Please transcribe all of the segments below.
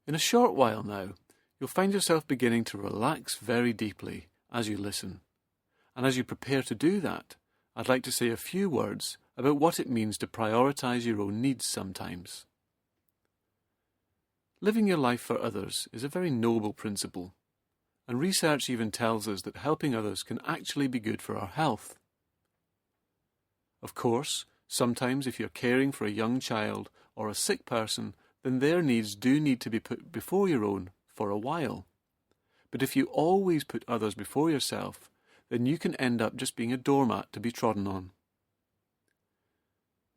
In a short while now, you'll find yourself beginning to relax very deeply as you listen. And as you prepare to do that, I'd like to say a few words about what it means to prioritize your own needs sometimes. Living your life for others is a very noble principle, and research even tells us that helping others can actually be good for our health. Of course, sometimes if you're caring for a young child or a sick person, then their needs do need to be put before your own for a while. But if you always put others before yourself, then you can end up just being a doormat to be trodden on.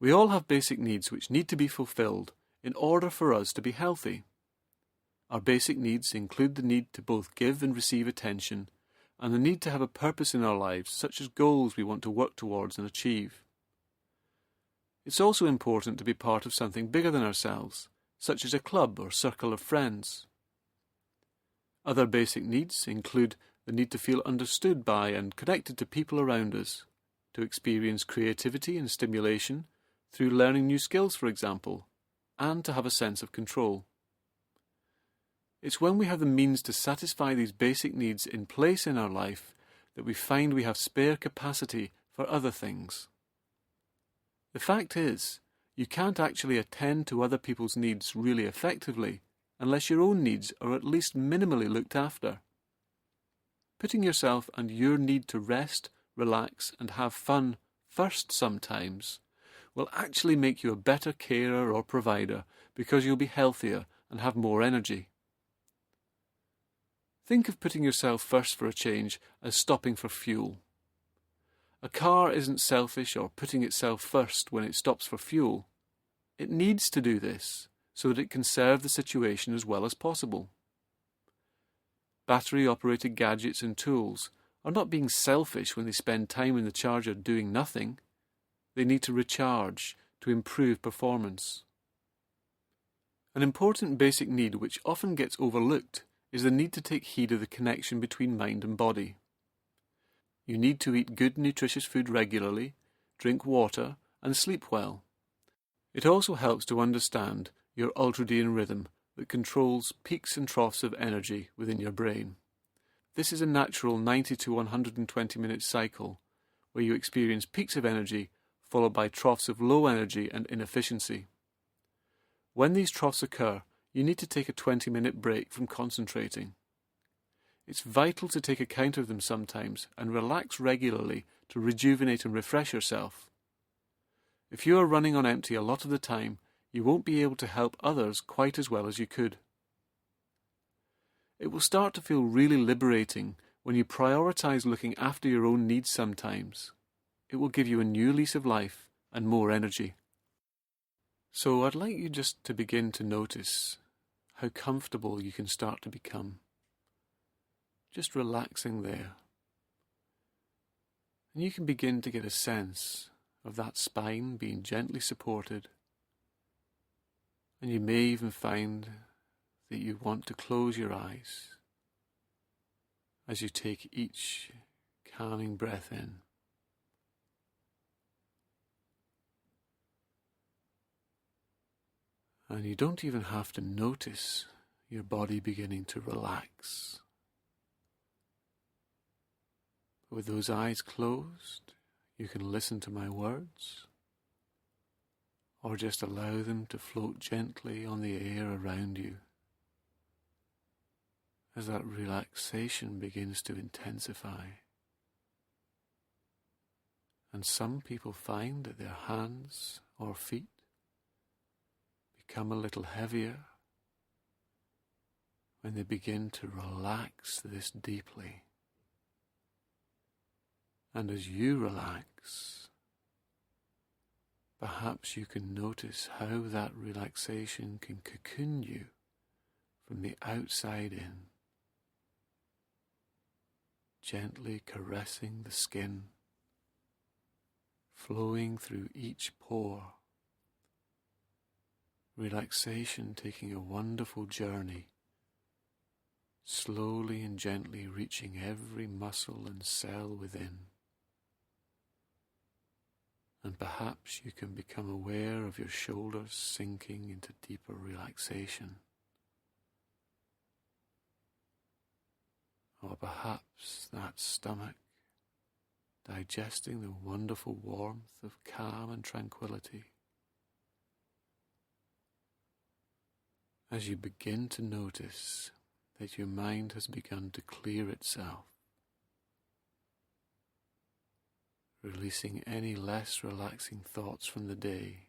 We all have basic needs which need to be fulfilled in order for us to be healthy. Our basic needs include the need to both give and receive attention, and the need to have a purpose in our lives, such as goals we want to work towards and achieve. It's also important to be part of something bigger than ourselves, such as a club or circle of friends. Other basic needs include the need to feel understood by and connected to people around us, to experience creativity and stimulation through learning new skills, for example, and to have a sense of control. It's when we have the means to satisfy these basic needs in place in our life that we find we have spare capacity for other things. The fact is, you can't actually attend to other people's needs really effectively unless your own needs are at least minimally looked after. Putting yourself and your need to rest, relax, and have fun first sometimes will actually make you a better carer or provider because you'll be healthier and have more energy. Think of putting yourself first for a change as stopping for fuel. A car isn't selfish or putting itself first when it stops for fuel. It needs to do this so that it can serve the situation as well as possible. Battery-operated gadgets and tools are not being selfish when they spend time in the charger doing nothing. They need to recharge to improve performance. An important basic need which often gets overlooked is the need to take heed of the connection between mind and body. You need to eat good nutritious food regularly, drink water, and sleep well. It also helps to understand your ultradian rhythm that controls peaks and troughs of energy within your brain. This is a natural 90 to 120 minute cycle where you experience peaks of energy followed by troughs of low energy and inefficiency. When these troughs occur, you need to take a 20-minute break from concentrating. It's vital to take account of them sometimes and relax regularly to rejuvenate and refresh yourself. If you are running on empty a lot of the time, you won't be able to help others quite as well as you could. It will start to feel really liberating when you prioritize looking after your own needs sometimes. It will give you a new lease of life and more energy. So I'd like you just to begin to notice how comfortable you can start to become. Just relaxing there. And you can begin to get a sense of that spine being gently supported. And you may even find that you want to close your eyes as you take each calming breath in. And you don't even have to notice your body beginning to relax. With those eyes closed, you can listen to my words, or just allow them to float gently on the air around you as that relaxation begins to intensify. And some people find that their hands or feet become a little heavier when they begin to relax this deeply. And as you relax, perhaps you can notice how that relaxation can cocoon you from the outside in, gently caressing the skin, flowing through each pore. Relaxation taking a wonderful journey, slowly and gently reaching every muscle and cell within. And perhaps you can become aware of your shoulders sinking into deeper relaxation. or perhaps that stomach digesting the wonderful warmth of calm and tranquility. As you begin to notice that your mind has begun to clear itself, releasing any less relaxing thoughts from the day,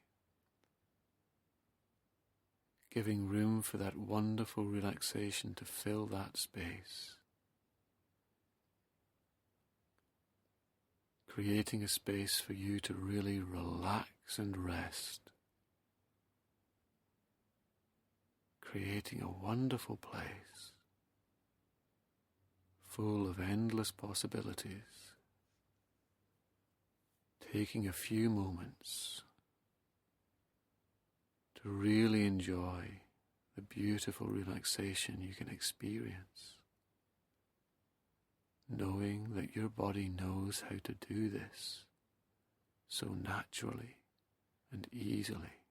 giving room for that wonderful relaxation to fill that space, creating a space for you to really relax and rest, creating a wonderful place full of endless possibilities, taking a few moments to really enjoy the beautiful relaxation you can experience, knowing that your body knows how to do this so naturally and easily.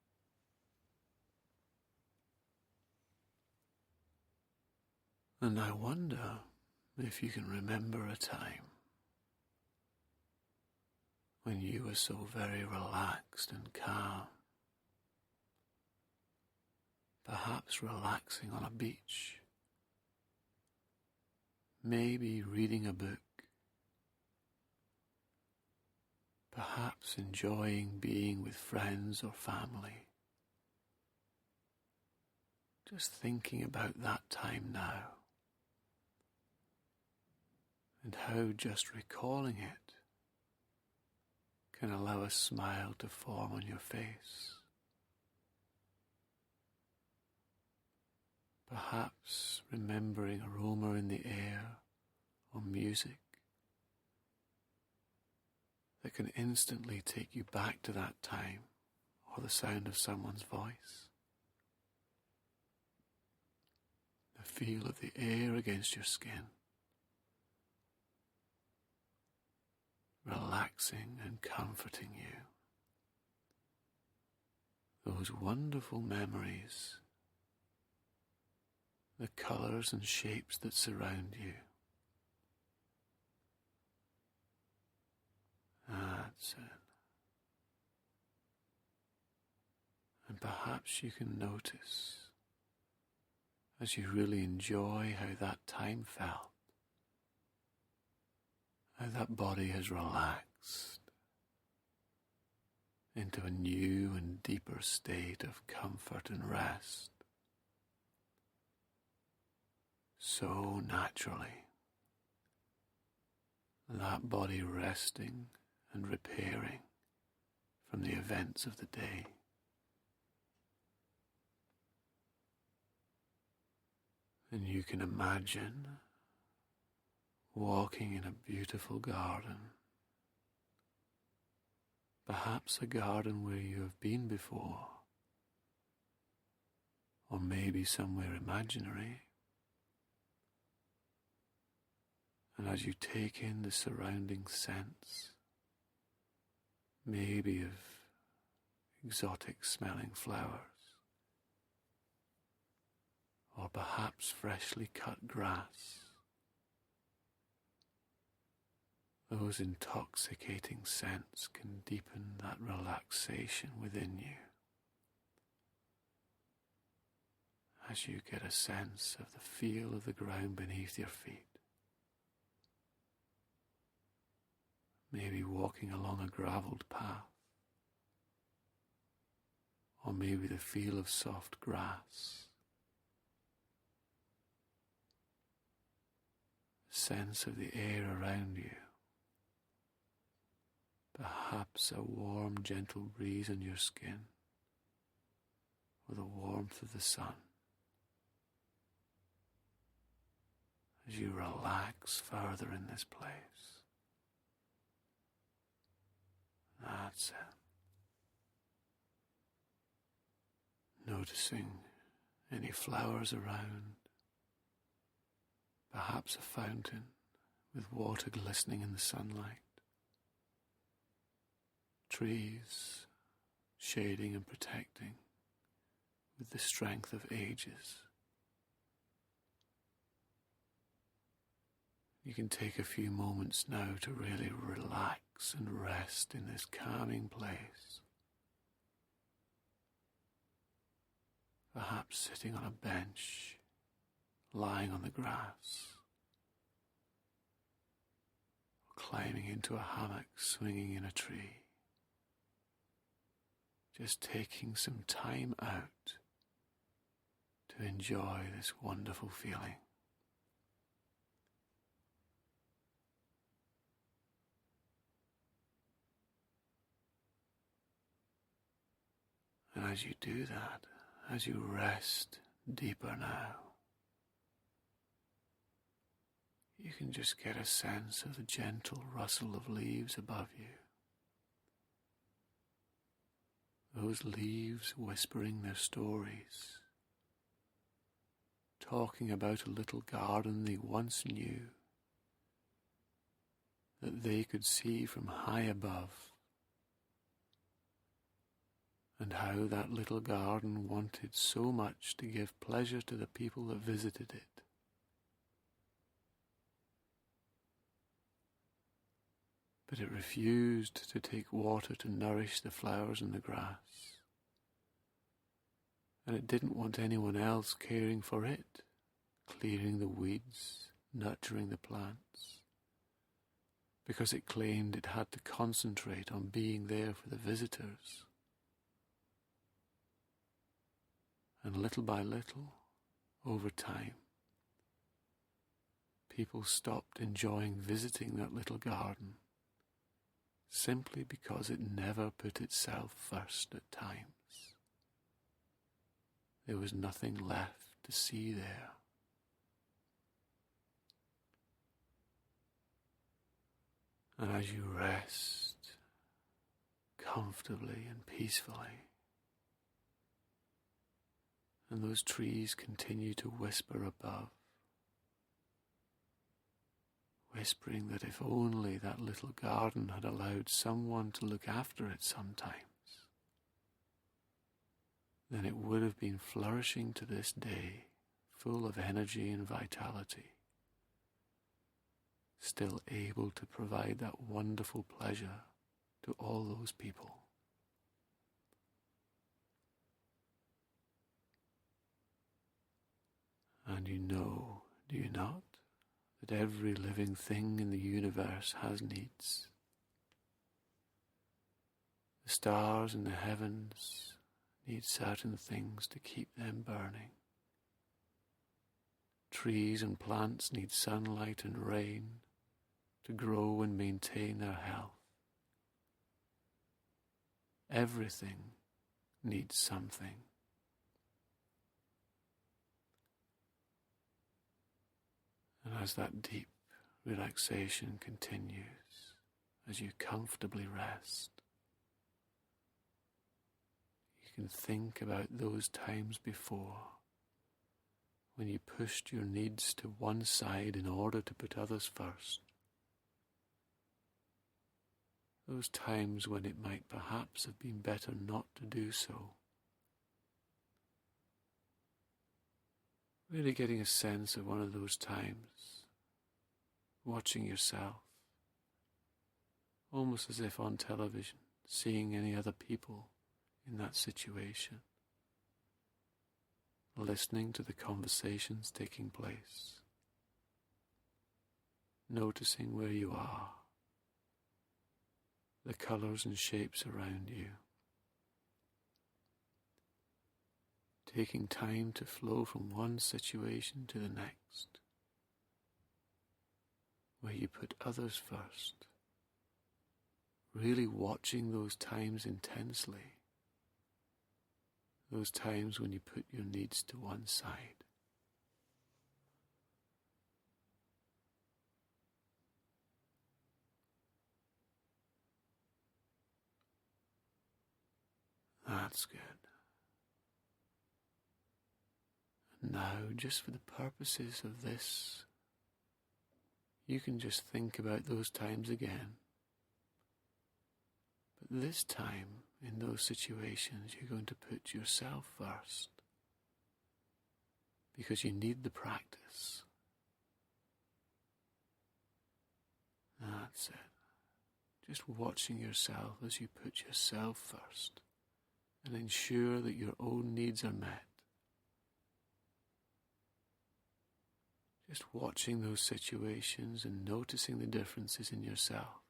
And I wonder if you can remember a time when you were so very relaxed and calm, perhaps relaxing on a beach, maybe reading a book, perhaps enjoying being with friends or family. Just thinking about that time now, and how just recalling it can allow a smile to form on your face. Perhaps remembering aroma in the air or music that can instantly take you back to that time, or the sound of someone's voice. The feel of the air against your skin, relaxing and comforting you. Those wonderful memories, the colours and shapes that surround you. That's it. And perhaps you can notice, as you really enjoy how that time felt, how that body has relaxed into a new and deeper state of comfort and rest. So naturally, that body resting and repairing from the events of the day. And you can imagine walking in a beautiful garden, perhaps a garden where you have been before, or maybe somewhere imaginary. And as you take in the surrounding scents, maybe of exotic smelling flowers, or perhaps freshly cut grass, those intoxicating scents can deepen that relaxation within you as you get a sense of the feel of the ground beneath your feet. Maybe walking along a gravelled path, or maybe the feel of soft grass, the sense of the air around you, perhaps a warm, gentle breeze on your skin, or the warmth of the sun, as you relax further in this place. That's it. Noticing any flowers around, perhaps a fountain with water glistening in the sunlight, trees shading and protecting with the strength of ages. You can take a few moments now to really relax and rest in this calming place. Perhaps sitting on a bench, lying on the grass, or climbing into a hammock swinging in a tree. Just taking some time out to enjoy this wonderful feeling. And as you do that, as you rest deeper now, you can just get a sense of the gentle rustle of leaves above you. Those leaves whispering their stories, talking about a little garden they once knew, that they could see from high above, and how that little garden wanted so much to give pleasure to the people that visited it. But it refused to take water to nourish the flowers and the grass. And it didn't want anyone else caring for it, clearing the weeds, nurturing the plants, because it claimed it had to concentrate on being there for the visitors. And little by little, over time, people stopped enjoying visiting that little garden, simply because it never put itself first at times. There was nothing left to see there. And as you rest comfortably and peacefully, and those trees continue to whisper above, whispering that if only that little garden had allowed someone to look after it sometimes, then it would have been flourishing to this day, full of energy and vitality, still able to provide that wonderful pleasure to all those people. And you know, do you not, that every living thing in the universe has needs? The stars in the heavens need certain things to keep them burning. Trees and plants need sunlight and rain to grow and maintain their health. Everything needs something. And as that deep relaxation continues, as you comfortably rest, you can think about those times before when you pushed your needs to one side in order to put others first. Those times when it might perhaps have been better not to do so. Really getting a sense of one of those times, watching yourself, almost as if on television, seeing any other people in that situation, listening to the conversations taking place, noticing where you are, the colours and shapes around you, taking time to flow from one situation to the next, where you put others first, really watching those times intensely, those times when you put your needs to one side. That's good. And now, just for the purposes of this, you can just think about those times again. But this time, in those situations, you're going to put yourself first, because you need the practice. That's it. Just watching yourself as you put yourself first and ensure that your own needs are met. Just watching those situations and noticing the differences in yourself,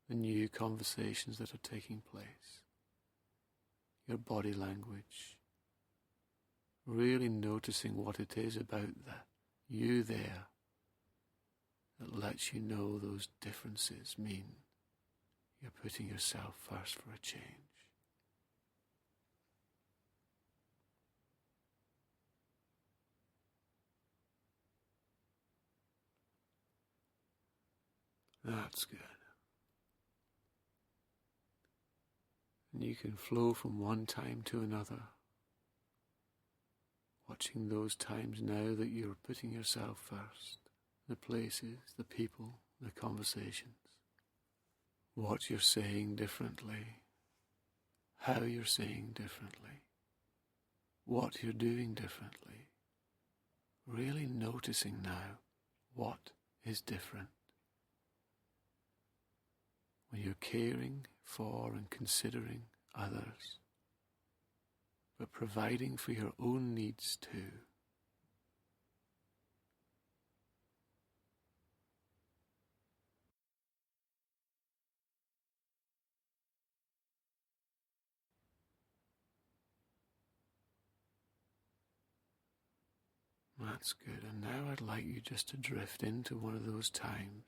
the new conversations that are taking place, your body language, really noticing what it is about you there that lets you know those differences mean you're putting yourself first for a change. That's good. And you can flow from one time to another, watching those times now that you're putting yourself first, the places, the people, the conversations, what you're saying differently, how you're saying differently, what you're doing differently. Really noticing now what is different. When you're caring for and considering others, but providing for your own needs too. That's good. And now I'd like you just to drift into one of those times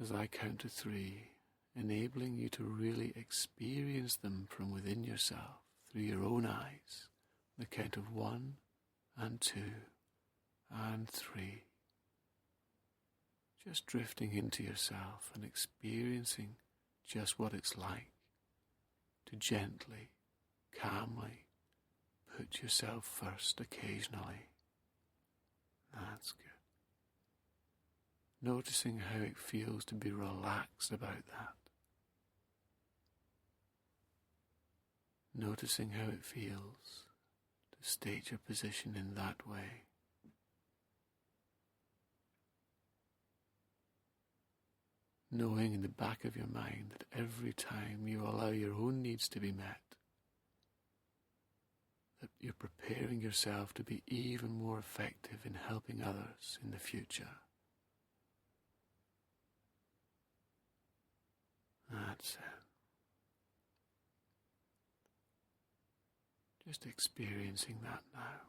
as I count to 3, enabling you to really experience them from within yourself, through your own eyes. The count of 1 and 2 and 3. Just drifting into yourself and experiencing just what it's like to gently, calmly put yourself first occasionally. That's good. Noticing how it feels to be relaxed about that. Noticing how it feels to state your position in that way. Knowing in the back of your mind that every time you allow your own needs to be met, that you're preparing yourself to be even more effective in helping others in the future. That's it. Just experiencing that now.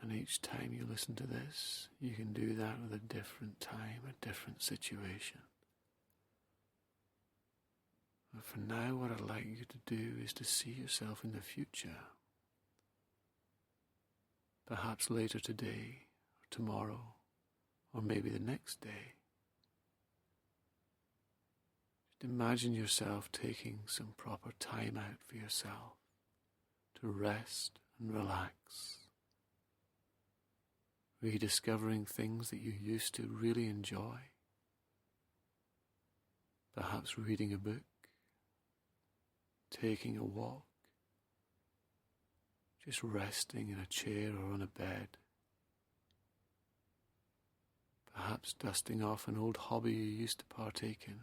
And each time you listen to this, you can do that with a different time, a different situation. But for now, what I'd like you to do is to see yourself in the future. Perhaps later today, or tomorrow, or maybe the next day. Just imagine yourself taking some proper time out for yourself to rest and relax. Rediscovering things that you used to really enjoy. Perhaps reading a book, taking a walk, just resting in a chair or on a bed. Perhaps dusting off an old hobby you used to partake in,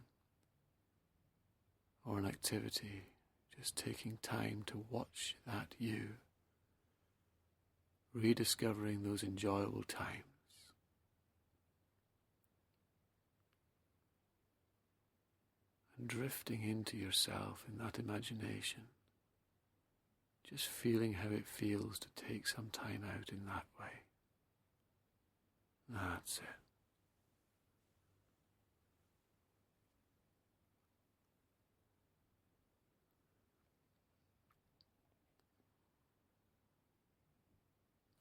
or an activity, just taking time to watch that you, rediscovering those enjoyable times. And drifting into yourself in that imagination, just feeling how it feels to take some time out in that way. That's it.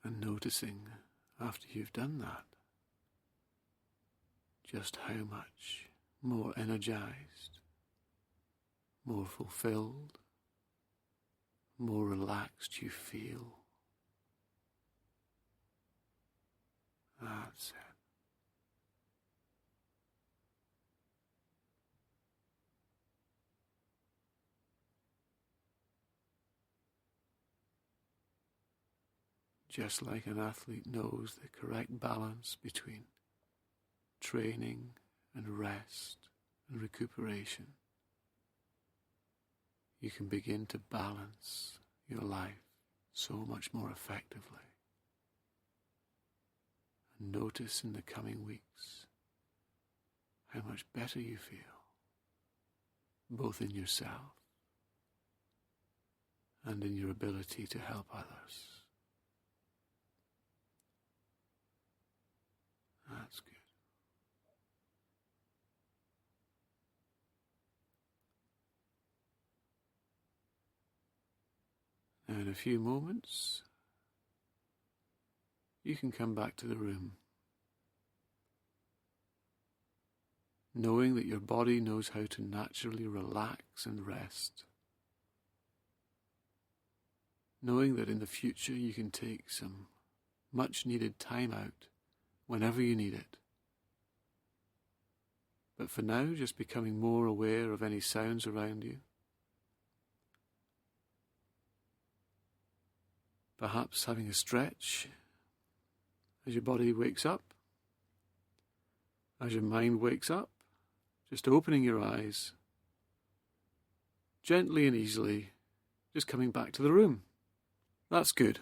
And noticing, after you've done that, just how much more energized, more fulfilled, more relaxed you feel. That's it. just like an athlete knows the correct balance between training and rest and recuperation, you can begin to balance your life so much more effectively. And notice in the coming weeks how much better you feel, both in yourself and in your ability to help others. That's good. Now in a few moments, you can come back to the room, knowing that your body knows how to naturally relax and rest, knowing that in the future you can take some much needed time out whenever you need it. But for now, just becoming more aware of any sounds around you. Perhaps having a stretch as your body wakes up, as your mind wakes up, just opening your eyes, gently and easily, just coming back to the room. That's good.